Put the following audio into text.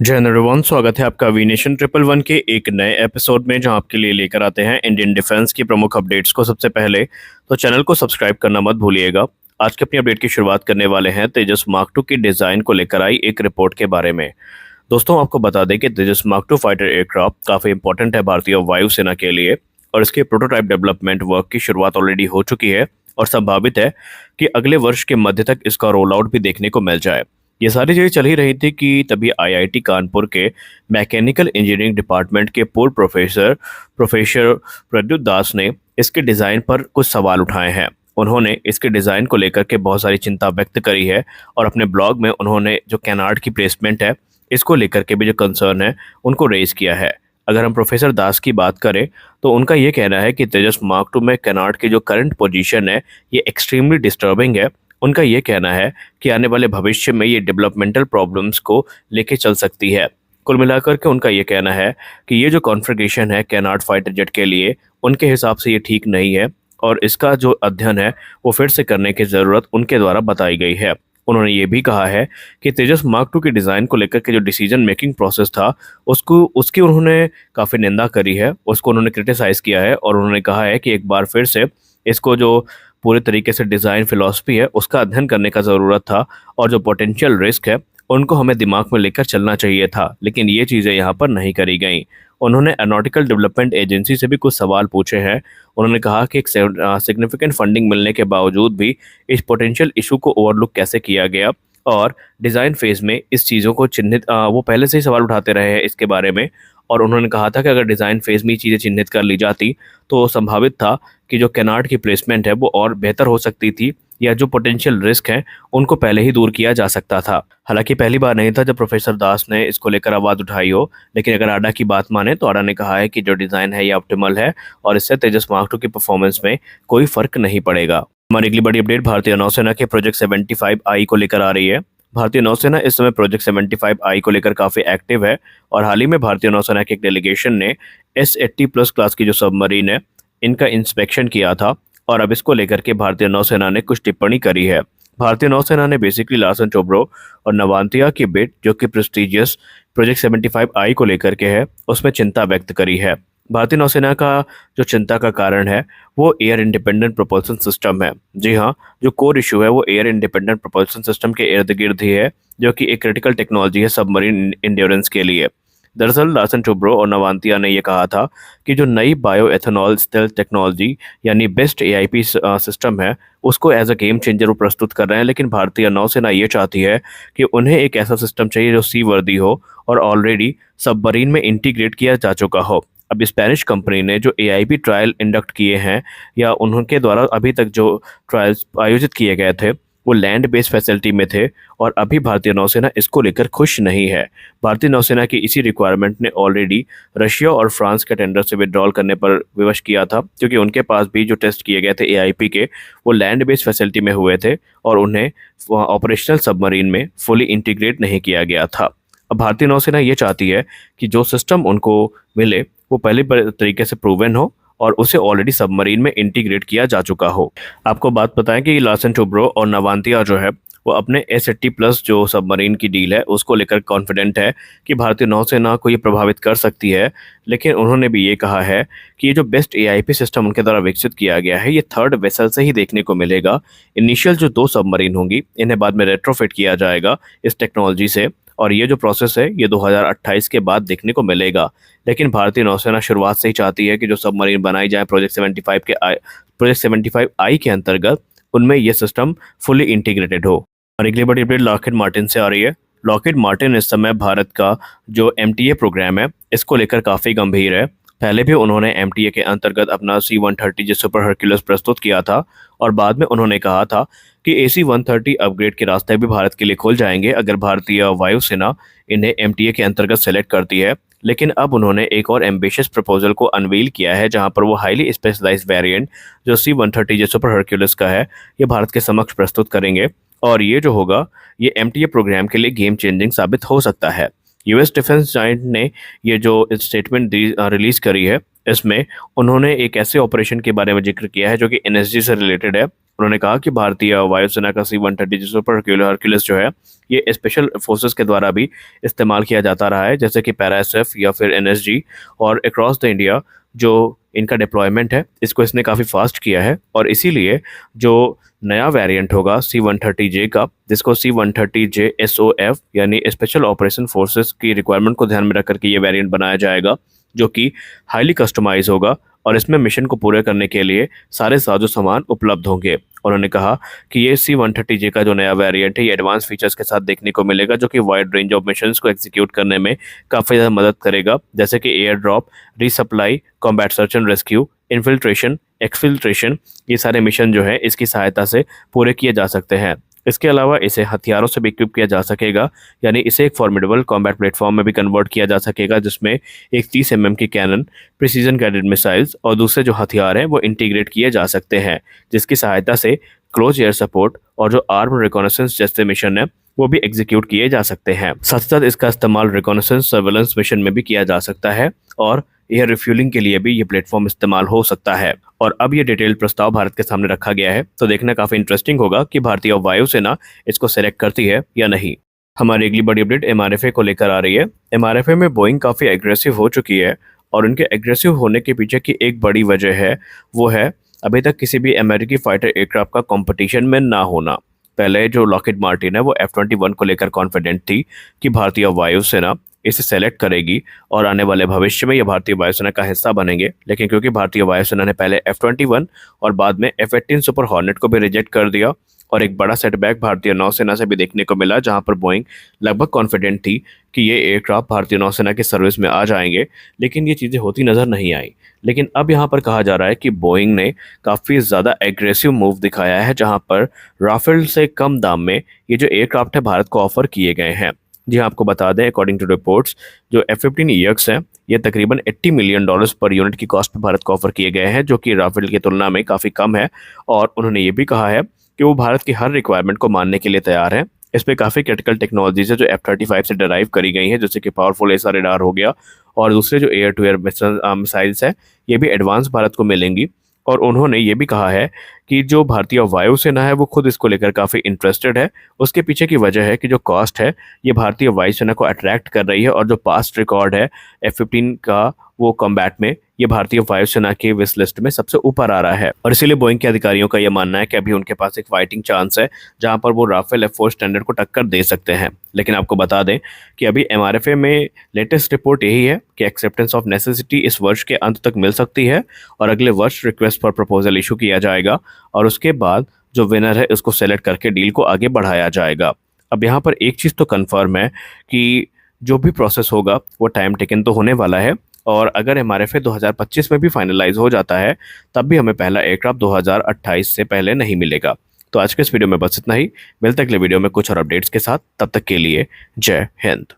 जय हिंद एवरीवन, स्वागत है आपका वीनेशन 111 के एक नए एपिसोड में, जहां आपके लिए लेकर आते हैं इंडियन डिफेंस की प्रमुख अपडेट्स को। सबसे पहले तो चैनल को सब्सक्राइब करना मत भूलिएगा। आज की अपनी अपडेट की शुरुआत करने वाले हैं तेजस मार्क टू की डिज़ाइन को लेकर आई एक रिपोर्ट के बारे में। दोस्तों, आपको बता दें कि तेजस मार्क टू फाइटर एयरक्राफ्ट काफ़ी इंपॉर्टेंट है भारतीय वायुसेना के लिए, और इसके प्रोटोटाइप डेवलपमेंट वर्क की शुरुआत ऑलरेडी हो चुकी है और संभावित है कि अगले वर्ष के मध्य तक इसका रोल आउट भी देखने को मिल जाए। ये सारी चीज़ें चल ही रही थी कि तभी आईआईटी कानपुर के मैकेनिकल इंजीनियरिंग डिपार्टमेंट के पूर्व प्रोफेसर प्रोफेसर प्रद्युत दास ने इसके डिज़ाइन पर कुछ सवाल उठाए हैं। उन्होंने इसके डिज़ाइन को लेकर के बहुत सारी चिंता व्यक्त करी है और अपने ब्लॉग में उन्होंने जो कैनार्ड की प्लेसमेंट है इसको लेकर के भी जो कंसर्न है उनको रेज किया है। अगर हम प्रोफेसर दास की बात करें तो उनका ये कहना है कि तेजस मार्क टू में कैनार्ड की जो करंट पोजीशन है ये एक्सट्रीमली डिस्टर्बिंग है। उनका ये कहना है कि आने वाले भविष्य में ये डेवलपमेंटल प्रॉब्लम्स को लेके चल सकती है। कुल मिलाकर के उनका ये कहना है कि ये जो कॉन्फ़िगरेशन है कैनार्ड फाइटर जेट के लिए, उनके हिसाब से ये ठीक नहीं है और इसका जो अध्ययन है वो फिर से करने की ज़रूरत उनके द्वारा बताई गई है। उन्होंने ये भी कहा है कि तेजस मार्क टू के डिज़ाइन को लेकर के जो डिसीजन मेकिंग प्रोसेस था उसकी उन्होंने काफ़ी निंदा करी है, उसको उन्होंने क्रिटिसाइज़ किया है और उन्होंने कहा है कि एक बार फिर से इसको जो पूरे तरीके से डिज़ाइन फिलॉसफी है उसका अध्ययन करने का ज़रूरत था और जो पोटेंशियल रिस्क है उनको हमें दिमाग में लेकर चलना चाहिए था, लेकिन ये चीज़ें यहाँ पर नहीं करी गई। उन्होंने एरोनॉटिकल डेवलपमेंट एजेंसी से भी कुछ सवाल पूछे हैं। उन्होंने कहा कि एक सिग्निफिकेंट फंडिंग मिलने के बावजूद भी इस पोटेंशियल इशू को ओवरलुक कैसे किया गया, और डिज़ाइन फेज़ में इस चीज़ों को चिन्हित वो पहले से ही सवाल उठाते रहे हैं इसके बारे में। और उन्होंने कहा था कि अगर डिज़ाइन फेज़ में ये चीज़ें चिन्हित कर ली जाती तो संभावित था कि जो कैनार्ड की प्लेसमेंट है वो और बेहतर हो सकती थी, या जो पोटेंशियल रिस्क हैं उनको पहले ही दूर किया जा सकता था। हालांकि पहली बार नहीं था जब प्रोफेसर दास ने इसको लेकर आवाज़ उठाई हो, लेकिन अगर आडा की बात माने तो आडा ने कहा है कि जो डिज़ाइन है ये ऑप्टिमल है और इससे तेजस मार्क टू की परफॉर्मेंस में कोई फर्क नहीं पड़ेगा। हमारी अगली बड़ी अपडेट भारतीय नौसेना के प्रोजेक्ट 75I को लेकर आ रही है। भारतीय नौसेना इस समय प्रोजेक्ट 75I को लेकर काफ़ी एक्टिव है और हाल ही में भारतीय नौसेना के एक डेलीगेशन ने S80+ क्लास की जो सबमरीन है इनका इंस्पेक्शन किया था और अब इसको लेकर के भारतीय नौसेना ने कुछ टिप्पणी करी है। भारतीय नौसेना ने बेसिकली लार्सन टोब्रो और नवांतिया की बिड जो कि प्रेस्टिजियस प्रोजेक्ट 75I को लेकर के है उसमें चिंता व्यक्त करी है। भारतीय नौसेना का जो चिंता का कारण है वो एयर इंडिपेंडेंट प्रोपल्सन सिस्टम है। जी हाँ, जो कोर इशू है वो एयर इंडिपेंडेंट प्रोपल्सन सिस्टम के इर्द गिर्द ही है, जो कि एक क्रिटिकल टेक्नोलॉजी है सबमरीन इंड्योरेंस के लिए। दरअसल लार्सन टोब्रो और नवांतिया ने यह कहा था कि जो नई बायो एथेनॉल स्टेल्थ टेक्नोलॉजी यानी बेस्ट एआईपी सिस्टम है उसको एज अ गेम चेंजर वो प्रस्तुत कर रहे हैं, लेकिन भारतीय नौसेना ये चाहती है कि उन्हें एक ऐसा सिस्टम चाहिए जो सी वर्दी हो और ऑलरेडी सबमरीन में इंटीग्रेट किया जा चुका हो। अब स्पेनिश कंपनी ने जो एआईपी ट्रायल इंडक्ट किए हैं या उनके द्वारा अभी तक जो ट्रायल्स आयोजित किए गए थे वो लैंड बेस्ड फैसिलिटी में थे और अभी भारतीय नौसेना इसको लेकर खुश नहीं है। भारतीय नौसेना की इसी रिक्वायरमेंट ने ऑलरेडी रशिया और फ्रांस के टेंडर से विड्रॉल करने पर विवश किया था, क्योंकि उनके पास भी जो टेस्ट किए गए थे एआईपी के वो लैंड बेस्ड फैसिलिटी में हुए थे और उन्हें ऑपरेशनल सबमरीन में फुली इंटीग्रेट नहीं किया गया था। अब भारतीय नौसेना ये चाहती है कि जो सिस्टम उनको मिले वो पहले तरीके से प्रूवन हो और उसे ऑलरेडी सबमरीन में इंटीग्रेट किया जा चुका हो। आपको बात बताएं कि लार्सन टोब्रो और नवांतिया जो है वो अपने S80+ जो सबमरीन की डील है उसको लेकर कॉन्फिडेंट है कि भारतीय नौसेना को ये प्रभावित कर सकती है, लेकिन उन्होंने भी ये कहा है कि ये जो बेस्ट एआईपी सिस्टम उनके द्वारा विकसित किया गया है ये थर्ड वेसल से ही देखने को मिलेगा। इनिशियल जो 2 सबमरीन होंगी इन्हें बाद में रेट्रोफिट किया जाएगा इस टेक्नोलॉजी से, और ये जो प्रोसेस है ये 2028 के बाद देखने को मिलेगा। लेकिन भारतीय नौसेना शुरुआत से ही चाहती है कि जो सबमरीन बनाई जाए प्रोजेक्ट 75I के अंतर्गत उनमें ये सिस्टम फुली इंटीग्रेटेड हो। और अगली बड़ी अपडेट लॉकहीड मार्टिन से आ रही है। लॉकहीड मार्टिन इस समय भारत का जो MTA प्रोग्राम है इसको लेकर काफ़ी गंभीर है। पहले भी उन्होंने MTA के अंतर्गत अपना C-130 जो सुपर हरक्यूलिस प्रस्तुत किया था और बाद में उन्होंने कहा था कि AC-130 अपग्रेड के रास्ते भी भारत के लिए खुल जाएंगे अगर भारतीय वायुसेना इन्हें MTA के अंतर्गत सेलेक्ट करती है। लेकिन अब उन्होंने एक और एम्बिशियस प्रपोजल को अनवील किया है जहां पर वो हाईली स्पेशलाइज्ड वेरिएंट जो C-130 जो सुपर हरक्यूलिस का है ये भारत के समक्ष प्रस्तुत करेंगे, और ये जो होगा ये MTA प्रोग्राम के लिए गेम चेंजिंग साबित हो सकता है। यूएस डिफेंस जायंट ने ये जो स्टेटमेंट रिलीज करी है इसमें उन्होंने एक ऐसे ऑपरेशन के बारे में जिक्र किया है जो कि एनएसजी से रिलेटेड है। उन्होंने कहा कि भारतीय वायुसेना का C-130 सुपर हरक्यूलिस जो है ये स्पेशल फोर्सेस के द्वारा भी इस्तेमाल किया जाता रहा है, जैसे कि पैरा एसएफ या फिर एनएसजी, और अक्रॉस द इंडिया जो इनका डिप्लॉयमेंट है इसको इसने काफ़ी फास्ट किया है। और इसीलिए जो नया वेरिएंट होगा C-130J का, जिसको C-130J SOF यानी स्पेशल ऑपरेशन फोर्सेस की रिक्वायरमेंट को ध्यान में रख करके ये वेरिएंट बनाया जाएगा, जो कि हाईली कस्टमाइज होगा और इसमें मिशन को पूरे करने के लिए सारे साजो सामान उपलब्ध होंगे। उन्होंने कहा कि ये C-130J का जो नया वेरिएंट है ये एडवांस फीचर्स के साथ देखने को मिलेगा, जो कि वाइड रेंज ऑफ मिशंस को एग्जीक्यूट करने में काफ़ी ज़्यादा मदद करेगा, जैसे कि air drop, resupply, combat search and rescue, infiltration, exfiltration. ये सारे मिशन जो है इसकी सहायता से पूरे किए जा सकते हैं। इसके अलावा इसे हथियारों से भी इक्विप किया जा सकेगा, यानी इसे एक फॉर्मिडेबल कॉम्बैट प्लेटफॉर्म में भी कन्वर्ट किया जा सकेगा, जिसमें एक 30 mm की कैनन, प्रिसीजन गाइडेड मिसाइल्स और दूसरे जो हथियार हैं वो इंटीग्रेट किए जा सकते हैं, जिसकी सहायता से क्लोज एयर सपोर्ट और जो आर्म रिकॉनेसेंस जैसे मिशन है वो भी एग्जीक्यूट किए जा सकते हैं। साथ ही साथ इसका इस्तेमाल रिकॉनेसेंस सर्वेलेंस मिशन में भी किया जा सकता है और एयर रिफ्यूलिंग के लिए भी ये प्लेटफॉर्म इस्तेमाल हो सकता है। और अब ये डिटेल्ड प्रस्ताव भारत के सामने रखा गया है, तो देखना काफी इंटरेस्टिंग होगा कि भारतीय वायुसेना इसको सेलेक्ट करती है या नहीं। हमारी अगली बड़ी अपडेट MRFA को लेकर आ रही है। MRFA में बोइंग काफी एग्रेसिव हो चुकी है और उनके एग्रेसिव होने के पीछे की एक बड़ी वजह है, वो है अभी तक किसी भी अमेरिकी फाइटर एयरक्राफ्ट का कंपटीशन में ना होना। पहले जो लॉकहीड मार्टिन है वो F-21 को लेकर कॉन्फिडेंट थी कि भारतीय वायुसेना इसे सेलेक्ट करेगी और आने वाले भविष्य में ये भारतीय वायुसेना का हिस्सा बनेंगे, लेकिन क्योंकि भारतीय वायुसेना ने पहले F-21 और बाद में F-18 सुपर हॉर्नेट को भी रिजेक्ट कर दिया और एक बड़ा सेटबैक भारतीय नौसेना से भी देखने को मिला, जहां पर बोइंग लगभग कॉन्फिडेंट थी कि ये एयरक्राफ्ट भारतीय नौसेना की सर्विस में आ जाएंगे, लेकिन ये चीज़ें होती नज़र नहीं आई। लेकिन अब यहाँ पर कहा जा रहा है कि बोइंग ने काफ़ी ज़्यादा एग्रेसिव मूव दिखाया है, जहाँ पर राफेल से कम दाम में ये जो एयरक्राफ्ट है भारत को ऑफर किए गए हैं। जी हाँ, आपको बता दें, अकॉर्डिंग टू रिपोर्ट्स जो F-15EX हैं ये तकरीबन $80 मिलियन पर यूनिट की कॉस्ट पर भारत को ऑफर किए गए हैं, जो कि राफेल की तुलना में काफ़ी कम है। और उन्होंने ये भी कहा है कि वो भारत की हर रिक्वायरमेंट को मानने के लिए तैयार हैं। इस पे काफ़ी क्रिटिकल टेक्नोलॉजीज है जो F-35 से डराइव करी गई हैं, जैसे कि पावरफुल एसआर रेडार हो गया और दूसरे जो एयर टू एयर मिसाइल्स है ये भी एडवांस भारत को मिलेंगी। और उन्होंने ये भी कहा है कि जो भारतीय वायुसेना है वो खुद इसको लेकर काफ़ी इंटरेस्टेड है। उसके पीछे की वजह है कि जो कॉस्ट है ये भारतीय वायुसेना को अट्रैक्ट कर रही है और जो पास्ट रिकॉर्ड है F-15 का वो कॉम्बैट में ये भारतीय वायुसेना की विश लिस्ट में सबसे ऊपर आ रहा है। और इसीलिए बोइंग के अधिकारियों का यह मानना है कि अभी उनके पास एक फाइटिंग चांस है जहां पर वो राफेल F-4 स्टैंडर्ड को टक्कर दे सकते हैं। लेकिन आपको बता दें कि अभी MRFA में लेटेस्ट रिपोर्ट यही है कि एक्सेप्टेंस ऑफ नेसेसिटी इस वर्ष के अंत तक मिल सकती है और अगले वर्ष रिक्वेस्ट फॉर प्रपोजल इशू किया जाएगा और उसके बाद जो विनर है उसको सेलेक्ट करके डील को आगे बढ़ाया जाएगा। अब यहाँ पर एक चीज़ तो कन्फर्म है कि जो भी प्रोसेस होगा वो टाइम टेकन तो होने वाला है और अगर MRFA 2025 में भी फाइनलाइज हो जाता है तब भी हमें पहला एयरक्राफ्ट 2028 से पहले नहीं मिलेगा। तो आज के इस वीडियो में बस इतना ही। मिलते अगले वीडियो में कुछ और अपडेट्स के साथ, तब तक के लिए जय हिंद।